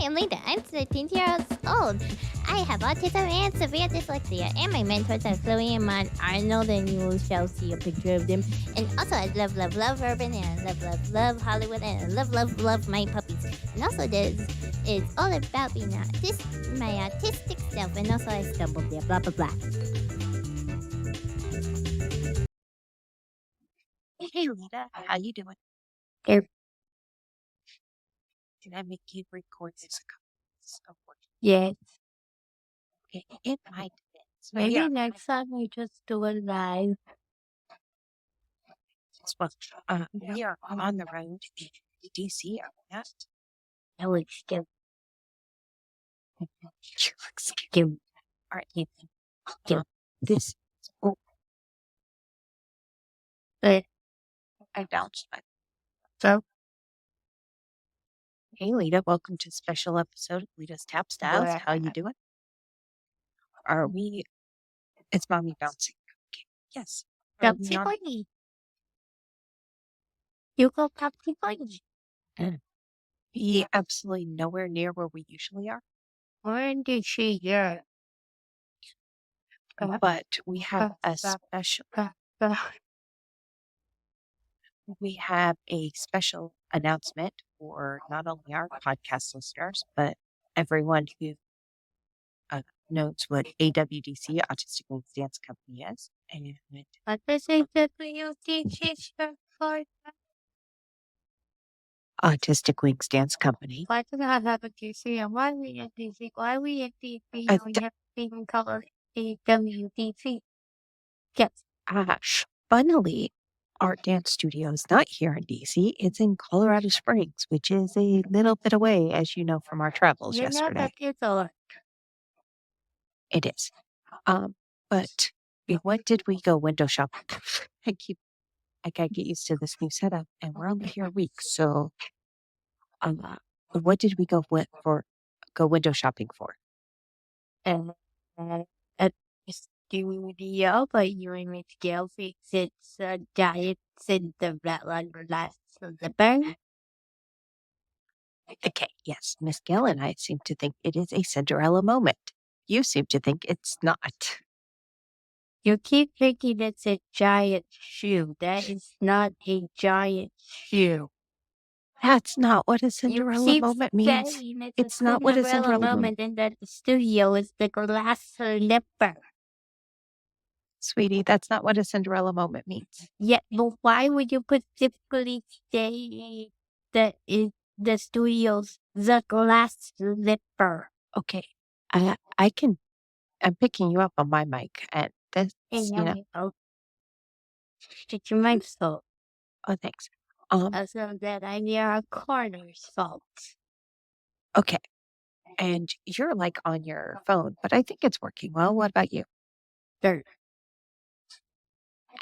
I'm Leta. I'm 13 years old. I have autism and severe dyslexia, and my mentors are Chloe and Matt Arnold, and you shall see a picture of them. And also, I love urban, and I love Hollywood, and I love my puppies. And also, it's all about being my autistic self, and also I stumbled there, blah, blah, blah. Hey, Lita, how you doing? Here. Did I make you record this? Yes. Okay, it might be. Maybe next time we just do it live. Well, we are on the road in DC. Are we not? That looks cute. Sure looks cute. Cute. All right, Ethan. Cute. This. Oh, But, I bounced my. so, Hey, Lita, welcome to a special episode of Leta's Tap Styles. Where? How you doing? Are we? It's mommy bouncing. Okay. Yes. Are we Popsy on- Bunny. You go Popsy Bunny. Be absolutely nowhere near where we usually are, When did she get? but we have a special. We have a special announcement for not only our podcast listeners, but everyone who knows what AWDC, Autistic Wings Dance Company, is. And What does AWDC stand for? Autistic Wings Dance Company. Why do not have a DC and why we at DC? Why we at DC and we have even color AWDC? Yes. Funnily, our dance studio is not here in DC. It's in Colorado Springs, which is a little bit away, as you know from our travels You know yesterday. that it's a It is. But what did we go window shopping? I gotta get used to this new setup, and we're only here a week. So, what did we go window shopping for? a studio, but you and Miss Gayle thinks it's a giant Cinderella glass slipper. Okay, yes, Miss Gayle and I seem to think it is a Cinderella moment. You seem to think it's not. You keep thinking it's a giant shoe. That is not a giant shoe. That's not what a Cinderella moment means. Saying It's not what a Cinderella moment. and that the studio is the glass slipper. Sweetie, that's not what a Cinderella moment means. Yeah, but why would you specifically say that the studio's the glass slipper? Okay, I'm picking you up on my mic, and this, Did you mind so? Oh, thanks. So that I near a corner's fault. Okay, and you're like on your phone, but I think it's working well. What about you? There.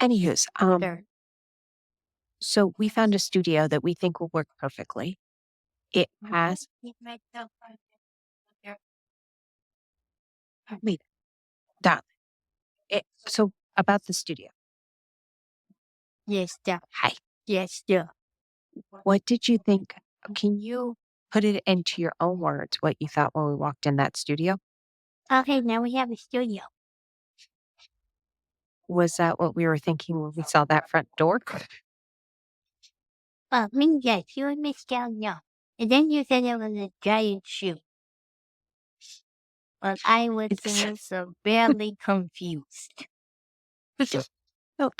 Anywho's, There. so we found a studio that we think will work perfectly. It has. Wait, darling. So about the studio. Yes, yeah. Hi. Yes, yeah. What did you think? Can you put it into your own words what you thought when we walked in that studio? Okay, now we have a studio. Was that what we were thinking when we saw that front door? Well, I mean, yes, you and Miss Gayle, no. And then you said it was a giant shoe. Well, I was so barely confused. No,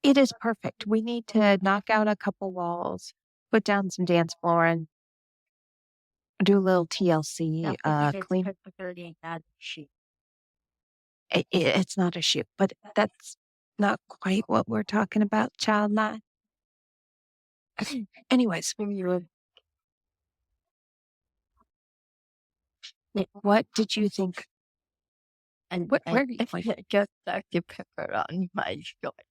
it is perfect. We need to knock out a couple walls, put down some dance flooring, do a little TLC, clean. It's not a shoe, but that's not quite what we're talking about, child nine. Anyways, what did you think? And where are you going? Just Dr. Pepper on my shoulder.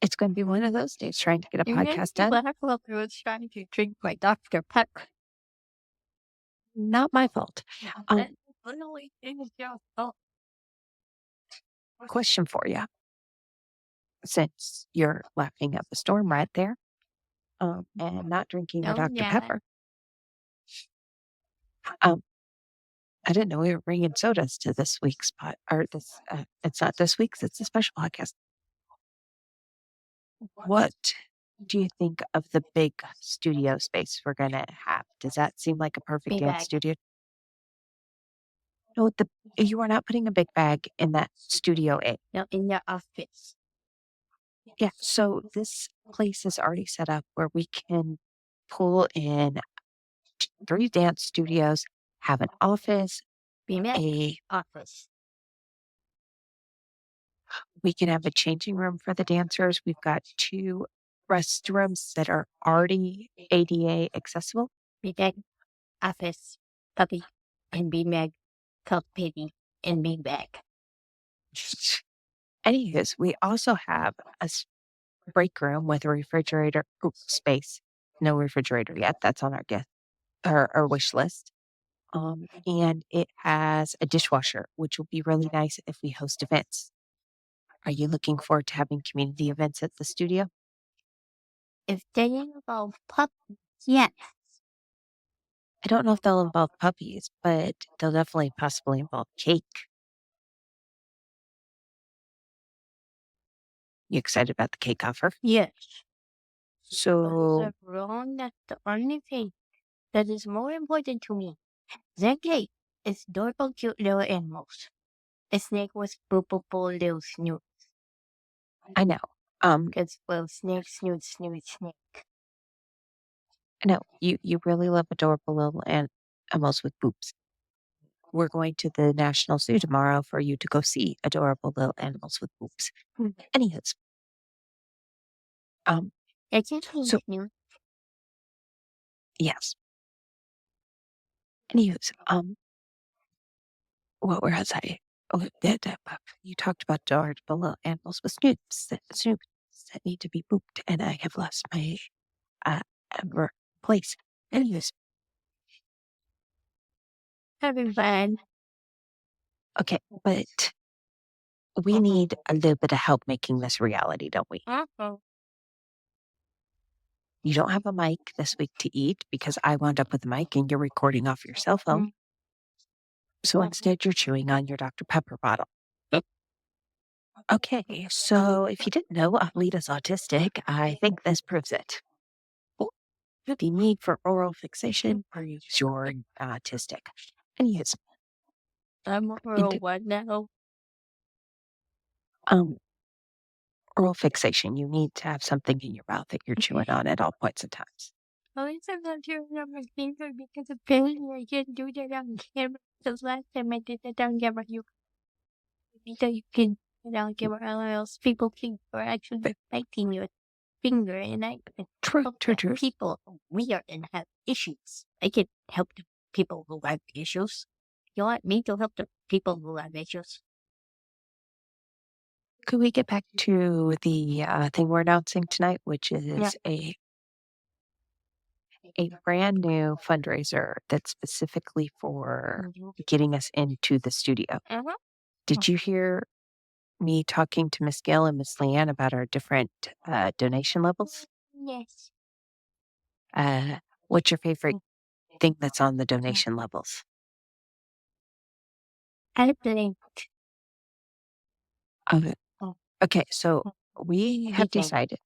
It's going to be one of those days trying to get a podcast done. I was trying to drink my Dr. Pepper. Not my fault. Literally, it was your fault. Question for you. since you're laughing up a storm right there, and not drinking your Oh, Dr. yeah. Pepper. Um, I didn't know we were bringing sodas to this week's pot, or this, it's not this week's, it's a special podcast. What do you think of the big studio space we're going to have? Does that seem like a perfect Big dance bag. studio? No, you are not putting a big bag in that Studio A. No, in your office. Yeah, so this place is already set up where we can pull in 3 dance studios, have an office, Big bag. a Office. we can have a changing room for the dancers. We've got 2 restrooms that are already ADA accessible. Big bag. Office. Puppy. And big bag. Cup baby. And big bag. Anywho, we also have a break room with a refrigerator space. No refrigerator yet. That's on our guest our wish list. And it has a dishwasher, which will be really nice if we host events. Are you looking forward to having community events at the studio? If they involve puppies, yes. I don't know if they'll involve puppies, but they'll definitely possibly involve cake. You excited about the cake offer? Yes. So, But wrong, that's the only thing that is more important to me. The cake is adorable, cute little animals. A snake was poopable little snoot. I know. Because, well, snake, snoot, snake. I know you really love adorable little animals with boobs. We're going to the National Zoo tomorrow for you to go see adorable little animals with boobs. Anyways, It's just so snoot. yes. Anyways, what was I? Oh, you talked about adorable little animals with snoops that need to be booped, and I have lost my uh place. Anyways, Having fun. okay, but we need a little bit of help making this reality, don't we? Uh-huh. You don't have a mic this week to eat because I wound up with a mic and you're recording off your cell phone. So instead, you're chewing on your Dr. Pepper bottle. Okay, so if you didn't know, Leta's autistic. I think this proves it. The need for oral fixation proves you're autistic. Anyways, I'm into, what now? oral fixation, you need to have something in your mouth that you're chewing on at all points of times. At least I'm not chewing on my finger because apparently I can't do that on camera. Because last time I did that on camera, you can do it on camera, or else people think you're actually biting your finger. And I True. people weird and have issues. I can help the people who have issues. You want me to help the people who have issues? Could we get back to the thing we're announcing tonight, which is a brand new fundraiser that's specifically for getting us into the studio. Did you hear me talking to Miss Gayle and Miss Leanne about our different donation levels? Yes. What's your favorite thing that's on the donation levels? I blinked. Okay, so we have decided.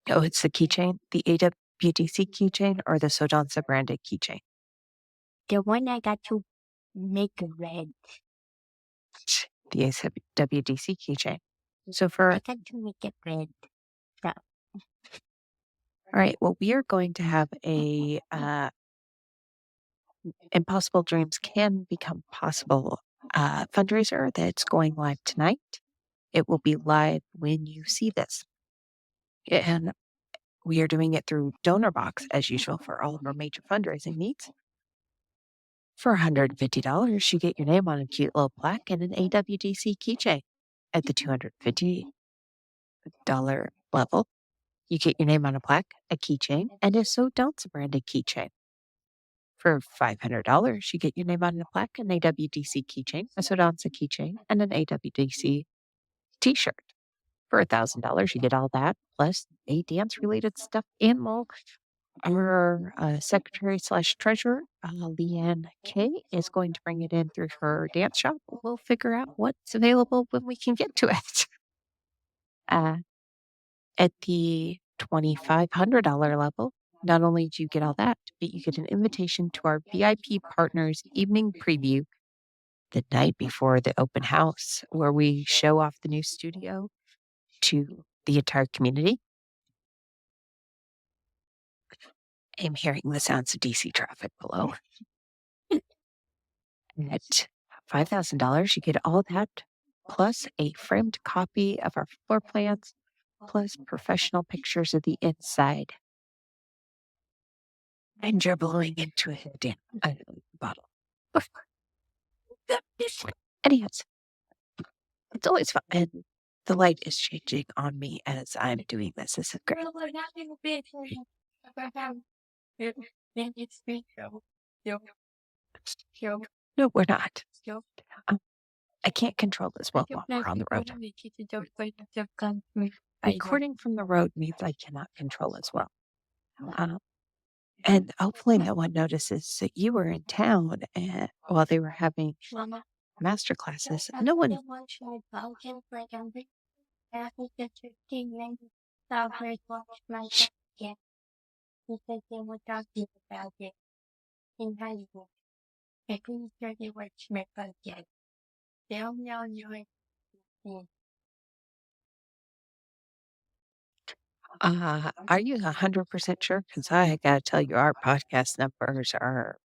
Oh, it's the keychain, the AWDC keychain or the Sodansa branded keychain? The one I got to make red. The AWDC keychain. So for I got to make it red. all right, well, we are going to have a Impossible Dreams Can Become Possible fundraiser that's going live tonight. It will be live when you see this. And we are doing it through Donor Box as usual for all of our major fundraising needs. For $150, you get your name on a cute little plaque and an AWDC keychain. At the $250 level, you get your name on a plaque, a keychain, and a So Dance branded keychain. For $500, you get your name on a plaque, an AWDC keychain, a So Dance keychain, and an AWDC t-shirt. For $1,000, you get all that plus a dance-related stuffed animal. Our secretary slash treasurer, Leanne Kay, is going to bring it in through her dance shop. We'll figure out what's available when we can get to it. At the $2,500 level, not only do you get all that, but you get an invitation to our VIP partners evening preview the night before the open house, where we show off the new studio to the entire community. I'm hearing the sounds of DC traffic below. At $5,000, you get all that, plus a framed copy of our floor plans, plus professional pictures of the inside. And you're blowing into a bottle. Anyways, it's always fun. And the light is changing on me as I'm doing this. This is great. No, we're not. I can't control this while we're on the road. Recording from the road means I cannot control as well. And hopefully no one notices that you were in town while they were having master classes. No one. Are you 100% sure? Because I gotta tell you, our podcast numbers are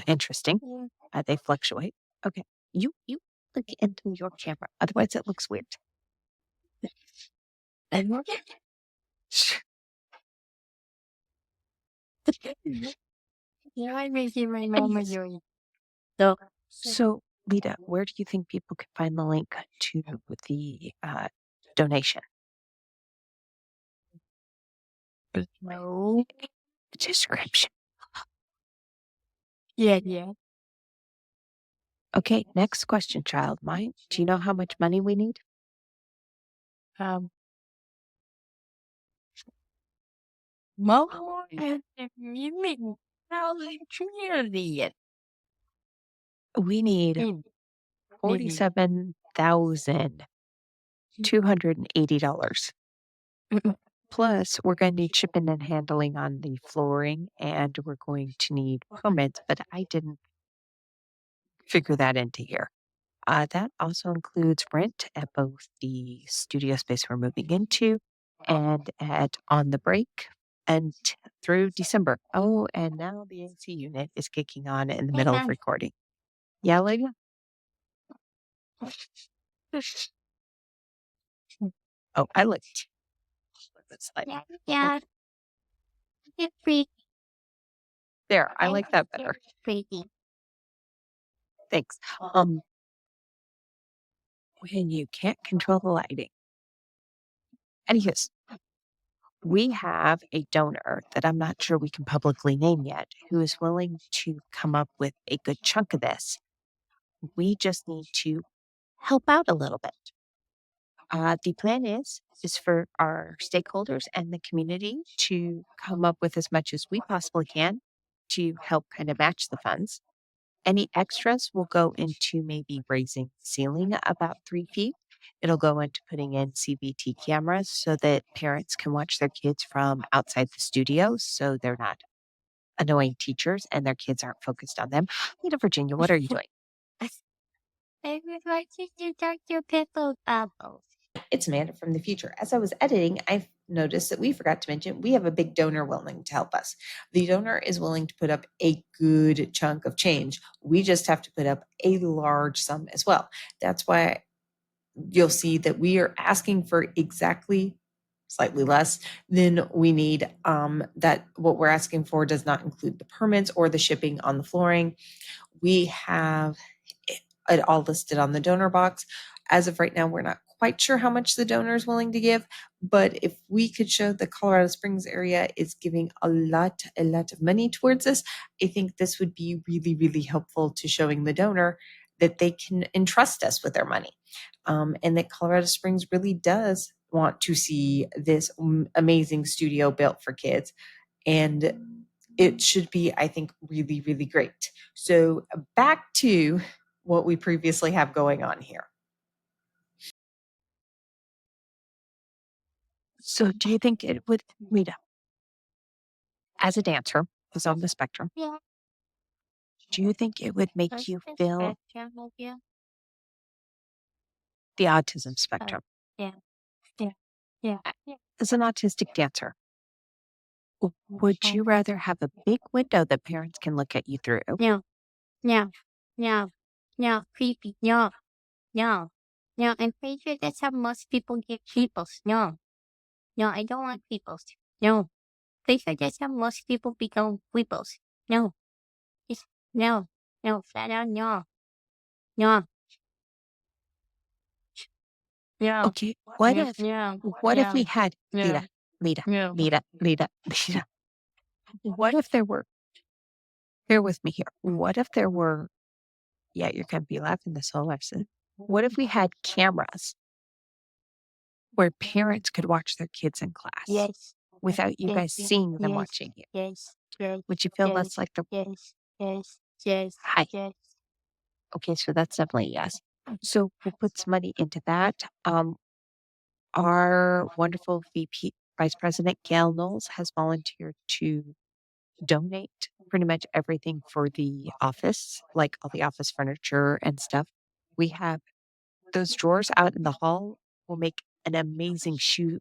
interesting. They fluctuate. Okay, you look into your camera, otherwise it looks weird. So, Lita, where do you think people can find the link to the donation? No. Description. Yeah. Okay, next question, child mine. Do you know how much money we need? More We need $47,280. Plus, we're going to need shipping and handling on the flooring, and we're going to need permits, but I didn't figure that into here. That also includes rent at both the studio space we're moving into and at On the Break and through December. Oh, and now the AC unit is kicking on in the middle of recording. Yeah, Lydia? Oh, I looked. Yeah. It's pretty. There, I like that better. Pretty. Thanks. When you can't control the lighting. Anyways, we have a donor that I'm not sure we can publicly name yet who is willing to come up with a good chunk of this. We just need to help out a little bit. The plan is for our stakeholders and the community to come up with as much as we possibly can to help kind of match the funds. Any extras will go into maybe raising the ceiling about 3 feet. It'll go into putting in CBT cameras so that parents can watch their kids from outside the studio so they're not annoying teachers and their kids aren't focused on them. Lita, Virginia, what are you doing? I would like to talk to people about. It's Amanda from the future. As I was editing, I noticed that we forgot to mention we have a big donor willing to help us. The donor is willing to put up a good chunk of change. We just have to put up a large sum as well. That's why you'll see that we are asking for exactly slightly less than we need. That what we're asking for does not include the permits or the shipping on the flooring. We have it all listed on the donor box. As of right now, we're not quite sure how much the donor is willing to give, but if we could show the Colorado Springs area is giving a lot of money towards this, I think this would be really, really helpful to showing the donor that they can entrust us with their money. And that Colorado Springs really does want to see this amazing studio built for kids. And it should be, I think, really, really great. So back to what we previously have going on here. So do you think it would, Rita, as a dancer who's on the spectrum, Yeah. do you think it would make you feel Yeah. the autism spectrum? Yeah. Yeah. Yeah. As an autistic dancer, would you rather have a big window that parents can look at you through? No. No. No. No. Creepy. No. No. No. I'm pretty sure that's how most people get creeples. No. No. I don't want creeples. No. Pretty sure that's how most people become creeples. No. Just no. No. Flat out no. No. No. Okay, what if No. what if we had No. Lita, No. Lita, what if there were, bear with me here, what if there were, yeah, you're gonna be laughing this whole lesson. What if we had cameras where parents could watch their kids in class Yes. without you guys seeing them Yes. watching you? Yes. Yes. Would you feel Yes. less like the Yes. Yes. Yes. hi? Yes. Okay, so that's definitely yes. So we'll put some money into that. Our wonderful VP Vice President Gail Knowles has volunteered to donate pretty much everything for the office, like all the office furniture and stuff. We have those drawers out in the hall will make an amazing shoe,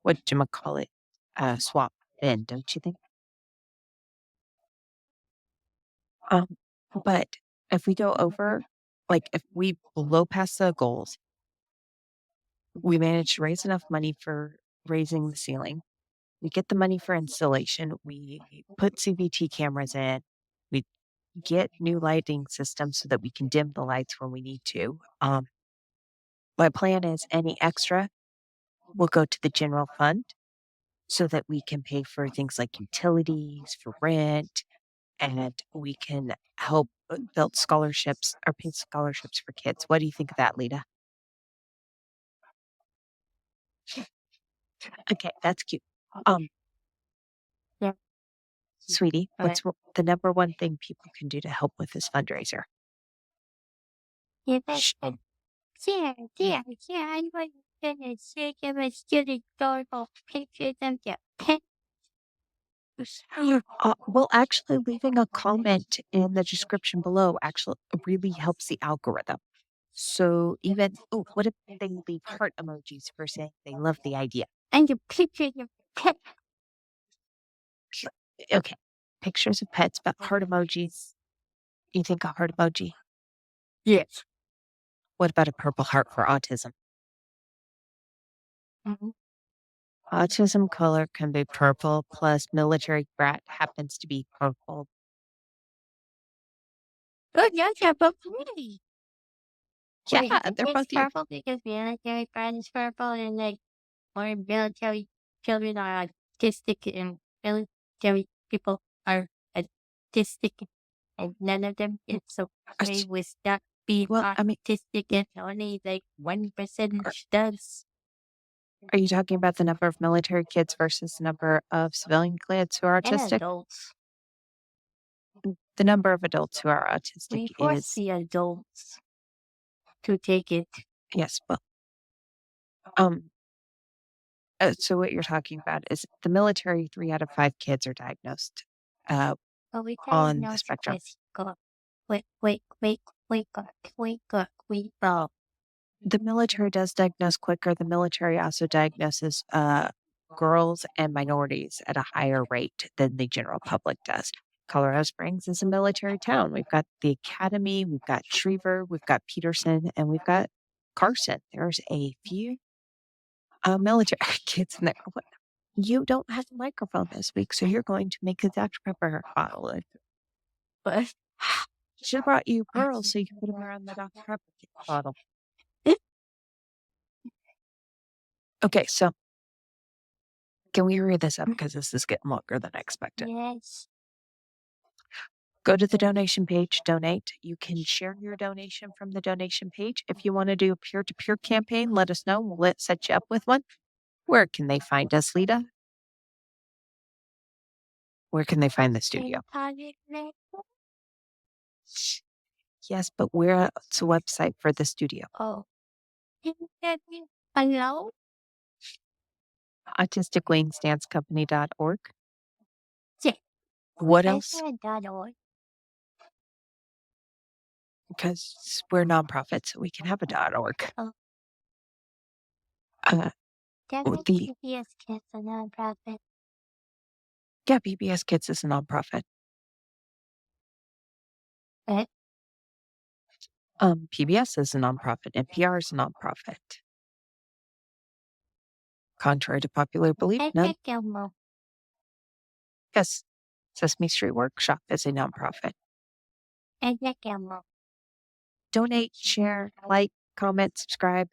whatchamacallit, swap bin, don't you think? But if we go over, like if we blow past the goals, we manage to raise enough money for raising the ceiling. We get the money for installation. We put CVT cameras in. We get new lighting systems so that we can dim the lights when we need to. My plan is any extra will go to the general fund so that we can pay for things like utilities, for rent, and we can help build scholarships or pay scholarships for kids. What do you think of that, Lita? Okay, that's cute. Um, Yeah. Sweetie, Okay. what's the number one thing people can do to help with this fundraiser? Yeah. That's Shh. good. Yeah. Yeah. Yeah. I'm going to say give a student adorable pictures of their pet. Well, actually, leaving a comment in the description below actually really helps the algorithm. So even, oh, what if they leave heart emojis for saying they love the idea? And the pictures of pet. Okay, pictures of pets, but heart emojis. You think a heart emoji? Yes. What about a purple heart for autism? Mm-hmm. Autism color can be purple, plus military brat happens to be purple. Oh, yes, yeah, but really. Yeah, Wait, they're it's both you. purple because military pride is purple and like more military children are autistic and military people are autistic and none of them is okay with not being Well, I mean, autistic and only like 1% does. are you talking about the number of military kids versus the number of civilian kids who are And autistic? adults. The number of adults who are We autistic force is, the adults to take it. yes, well, um, so what you're talking about is the military, 3 out of 5 kids are diagnosed uh, But we on the diagnose spectrum. with God. Wake up. The military does diagnose quicker. The military also diagnoses girls and minorities at a higher rate than the general public does. Colorado Springs is a military town. We've got the Academy, we've got Schriever, we've got Peterson, and we've got Carson. There's a few military kids in there. What? You don't have a microphone this week, so you're going to make a Dr. Pepper bottle. But Should have brought you pearls so you could put them around the Dr. Pepper bottle. Okay, so can we hurry this up because this is getting longer than I expected? yes. Go to the donation page, donate. You can share your donation from the donation page. If you want to do a peer-to-peer campaign, let us know. We'll set you up with one. Where can they find us, Leta? Where can they find the studio? Yes, but where's the website for the studio? Oh. Hello? Autistic Wings Dance Company.org. Yeah. What else? .org. Because we're nonprofit, so we can have a .org. Oh. The PBS Kids a nonprofit. Yeah, PBS Kids is a nonprofit. What? PBS is a nonprofit. NPR is a nonprofit. Contrary to popular belief, no. Yes, Sesame Street Workshop is a nonprofit. Donate, share, like, comment, subscribe.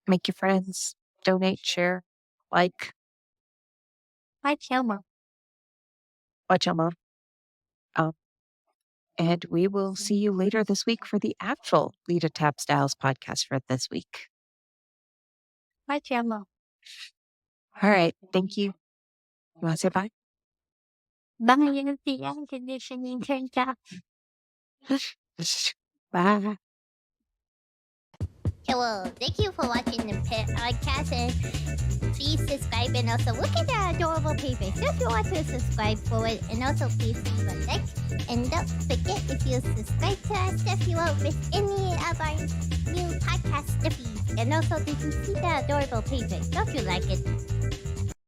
Make your friends. Donate, share, like. Watch Elmo. Watch Elmo. And we will see you later this week for the actual Leta Tap Styles podcast for this week. Watch Elmo. All right. Thank you. You want to say bye? Bye. The air conditioning turns off. Bye. Well, thank you for watching the podcast, and please subscribe, and also look at the adorable paper. So if you want to subscribe for it, and also please leave a like, and don't forget, if you subscribe to our stuff, you won't miss any of our new podcast stuffies. And also, did you see the adorable paper? Don't you like it?